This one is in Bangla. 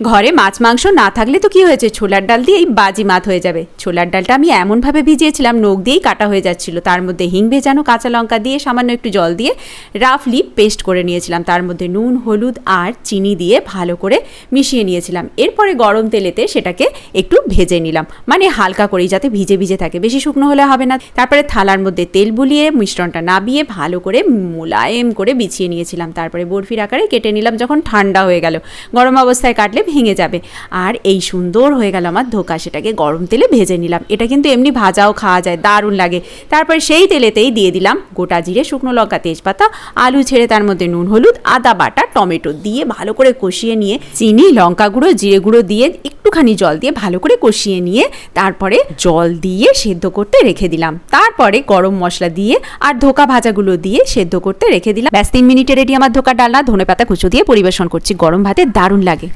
ঘরে মাছ মাংস না থাকলে তো কি হয়েছে, ছোলার ডাল দিয়ে এই বাজি মাত হয়ে যাবে। ছোলার ডালটা আমি এমনভাবে ভিজিয়েছিলাম নখ দিয়েই কাটা হয়ে যাচ্ছিল। তার মধ্যে হিং ভেজানো কাঁচা লঙ্কা দিয়ে সামান্য একটু জল দিয়ে রাফলি পেস্ট করে নিয়েছিলাম। তার মধ্যে নুন, হলুদ আর চিনি দিয়ে ভালো করে মিশিয়ে নিয়েছিলাম। এরপরে গরম তেলেতে সেটাকে একটু ভেজে নিলাম, মানে হালকা করেই, যাতে ভিজে ভিজে থাকে, বেশি শুকনো হলে হবে না। তারপরে থালার মধ্যে তেল বুলিয়ে মিশ্রণটা নাবিয়ে ভালো করে মোলায়েম করে বিছিয়ে নিয়েছিলাম। তারপরে বরফির আকারে কেটে নিলাম। যখন ঠান্ডা হয়ে গেল, গরম অবস্থায় কাটলে ভেঙে যাবে। আর এই সুন্দর হয়ে গেল আমার ধোকা। সেটাকে গরম তেলে ভেজে নিলাম। এটা কিন্তু এমনি ভাজাও খাওয়া যায়, দারুণ লাগে। তারপর সেই তেলেতেই দিয়ে দিলাম গোটা জিরে, শুকনো লঙ্কা, তেজপাতা, আলু ছেড়ে তার মধ্যে নুন, হলুদ, আদা বাটা, টমেটো দিয়ে ভালো করে কষিয়ে নিয়ে চিনি, লঙ্কা গুঁড়ো, জিরে গুঁড়ো দিয়ে একটুখানি জল দিয়ে ভালো করে কষিয়ে নিয়ে তারপরে জল দিয়ে সেদ্ধ করতে রেখে দিলাম। তারপরে গরম মশলা দিয়ে আর ধোকা ভাজাগুলো দিয়ে সেদ্ধ করতে রেখে দিলাম। ব্যাস 3 মিনিটে রেডি আমার ধোকা ডালনা। ধনেপাতা কুচো দিয়ে পরিবেশন করছি। গরম ভাতে দারুণ লাগে।